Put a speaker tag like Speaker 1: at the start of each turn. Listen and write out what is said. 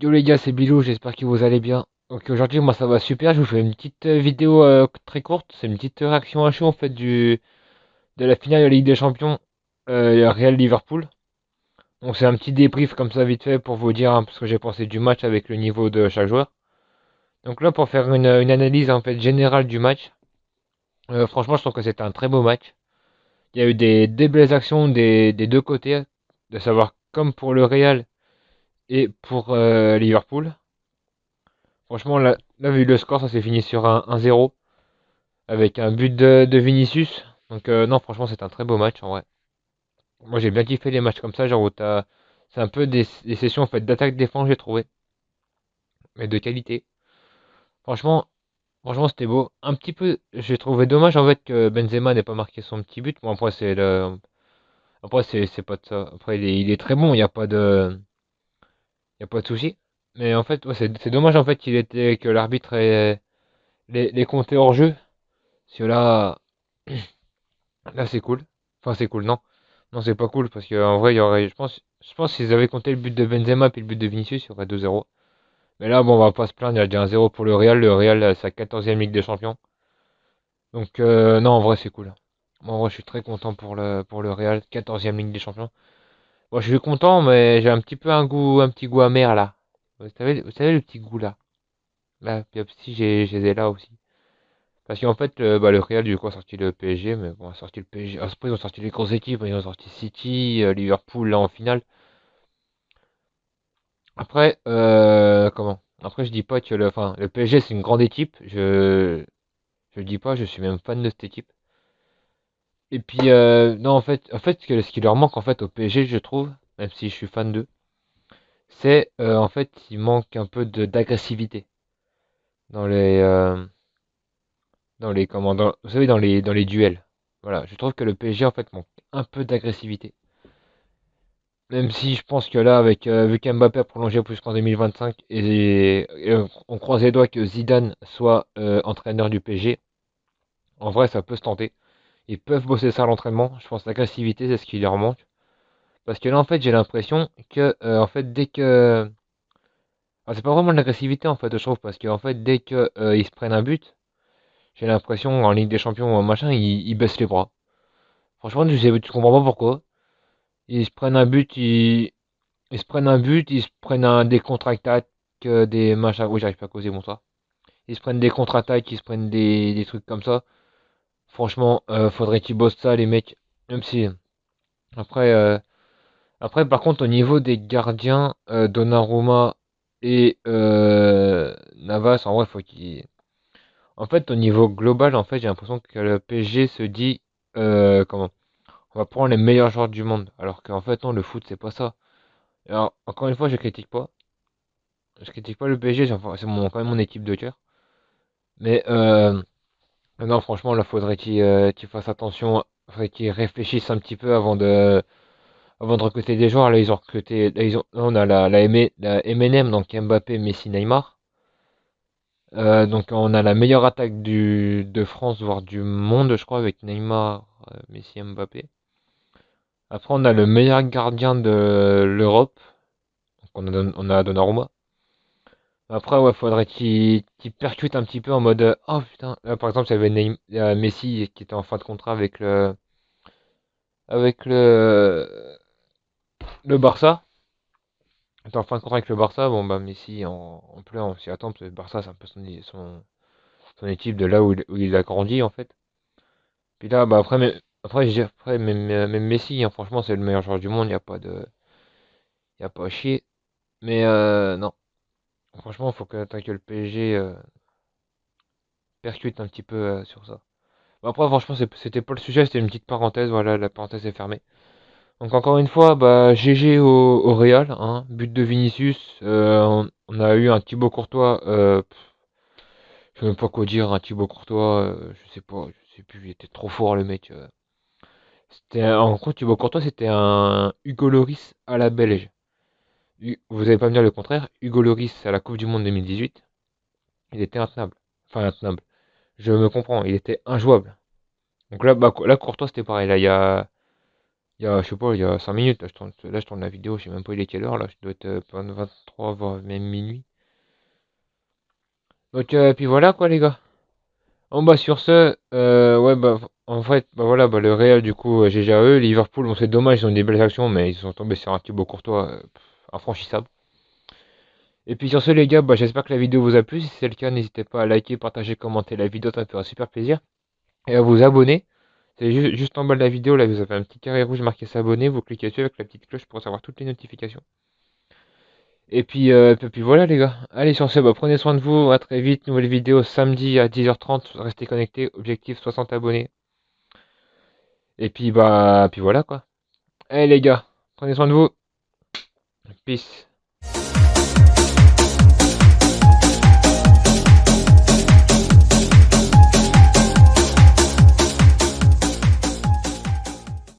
Speaker 1: Yo les gars, c'est Bilou, j'espère que vous allez bien. Donc aujourd'hui, moi ça va super, je vous fais une petite vidéo très courte, c'est une petite réaction à chaud en fait de la finale de la Ligue des Champions Real Liverpool. Donc c'est un petit débrief comme ça vite fait pour vous dire ce que j'ai pensé du match avec le niveau de chaque joueur. Donc là pour faire une analyse en fait générale du match, franchement je trouve que c'était un très beau match. Il y a eu des belles actions des deux côtés, de savoir comme pour le Real et pour Liverpool. Franchement là vu le score, ça s'est fini sur un 1-0. Avec un but de Vinicius. Donc non, franchement, c'est un très beau match en vrai. Moi, j'ai bien kiffé les matchs comme ça, genre où c'est un peu des sessions en fait d'attaque-défense, j'ai trouvé, mais de qualité. Franchement, franchement, c'était beau. Un petit peu, j'ai trouvé dommage en fait que Benzema n'ait pas marqué son petit but. Bon, après c'est pas de ça. Après, il est très bon, il y a pas de souci. Mais en fait, ouais, c'est dommage en fait que l'arbitre ait les comptés hors jeu. Parce que là, c'est cool. Enfin, c'est cool, non. Non, c'est pas cool parce qu'en vrai, il y aurait, je pense s'ils avaient compté le but de Benzema puis le but de Vinicius, il y aurait 2-0. Mais là, bon, on va pas se plaindre, il y a déjà un 0 pour le Real. Le Real, sa 14e Ligue des Champions. Donc, non, en vrai, c'est cool. Moi, en vrai, je suis très content pour le Real, 14e Ligue des Champions. Moi, je suis content, mais j'ai un petit peu un petit goût amer là. Vous savez le petit goût là. Là, petit à petit, j'ai les ai là aussi. Parce qu'en fait, le Real, du coup, a sorti le PSG, mais bon, a sorti le PSG. Après, ils ont sorti les grosses équipes, ils ont sorti City, Liverpool, là, en finale. Après, comment? Après, je dis pas que enfin, le PSG, c'est une grande équipe. Je le dis pas, je suis même fan de cette équipe. Et puis, non, en fait, ce qui leur manque, en fait, au PSG, je trouve, même si je suis fan d'eux, c'est, en fait, il manque un peu d'agressivité dans vous savez, dans les duels. Voilà, je trouve que le PSG, en fait, manque un peu d'agressivité. Même si je pense que là, vu qu'Mbappé a prolongé jusqu'en 2025, et on croise les doigts que Zidane soit entraîneur du PSG, en vrai, ça peut se tenter. Ils peuvent bosser ça à l'entraînement. Je pense que l'agressivité, c'est ce qui leur manque. Parce que là, en fait, j'ai l'impression que, en fait, dès que... Ah, c'est pas vraiment de l'agressivité, en fait, je trouve, parce qu'en fait, dès que ils se prennent un but, j'ai l'impression, en Ligue des Champions ou en machin, ils baissent les bras. Franchement, je comprends pas pourquoi. Ils se prennent un but, ils se prennent un but, ils se prennent des contre-attaques, des machins. Oui, j'arrive pas à causer, bon ça. Ils se prennent des contre-attaques, ils se prennent des trucs comme ça. Franchement, faudrait qu'ils bossent ça, les mecs. Même si. Après, par contre, au niveau des gardiens, Donnarumma et Navas, en vrai, faut qu'ils. En fait, au niveau global, en fait, j'ai l'impression que le PSG se dit. Comment? On va prendre les meilleurs joueurs du monde. Alors qu'en fait, non, le foot, c'est pas ça. Alors, encore une fois, je critique pas. Je critique pas le PSG, c'est quand même mon équipe de cœur. Mais non, franchement, là, faudrait qu'ils fassent attention, faudrait qu'ils réfléchissent un petit peu avant de recruter des joueurs. Là, ils ont recruté, là, on a la MNM, donc Mbappé, Messi, Neymar. Donc on a la meilleure attaque de France, voire du monde, je crois, avec Neymar, Messi, Mbappé. Après, on a le meilleur gardien de l'Europe, donc on a Donnarumma. Après, ouais, faudrait qu'il percute un petit peu en mode oh putain. Là, par exemple, il y avait Messi qui était en fin de contrat avec le Barça. Il était en fin de contrat avec le Barça. Bon, bah, Messi, en plus, on s'y attend parce que le Barça, c'est un peu son équipe de là où il a grandi en fait. Puis là, bah, après, je dis, après même Messi, hein, franchement, c'est le meilleur joueur du monde. Il y a pas à chier. Mais non, franchement, faut que le PSG percute un petit peu sur ça. Bon, après, franchement, c'était pas le sujet, c'était une petite parenthèse, voilà, la parenthèse est fermée. Donc encore une fois, bah GG au Real, hein, but de Vinicius, on a eu un Thibaut Courtois, je sais même pas quoi dire, un Thibaut Courtois, je sais pas, je sais plus, il était trop fort le mec. En gros, Thibaut Courtois, c'était un Hugo Lloris à la belge. Vous allez pas me dire le contraire, Hugo Lloris à la Coupe du Monde 2018, il était intenable. Enfin intenable. Je me comprends, il était injouable. Donc là, bah, là Courtois c'était pareil, là Il y a, je sais pas, il y a 5 minutes, là, je tourne la vidéo, je sais même pas il est quelle heure, là, je dois être 23, voire même minuit. Donc, puis voilà, quoi, les gars. Bon, bah, sur ce, ouais, bah, en fait, bah, voilà, bah, le Real, du coup, GG à eux. Liverpool, bon, c'est dommage, ils ont des belles actions, mais ils sont tombés sur un Thibaut Courtois, infranchissable. Et puis sur ce, les gars, bah, j'espère que la vidéo vous a plu. Si c'est le cas, n'hésitez pas à liker, partager, commenter la vidéo, ça me fera super plaisir. Et à vous abonner. C'est juste en bas de la vidéo, là, vous avez un petit carré rouge marqué s'abonner. Vous cliquez dessus avec la petite cloche pour savoir toutes les notifications. Et puis voilà, les gars. Allez, sur ce, bah, prenez soin de vous. À très vite. Nouvelle vidéo samedi à 10h30. Restez connectés. Objectif 60 abonnés. Et puis, bah, puis voilà, quoi. Allez, les gars. Prenez soin de vous. Peace.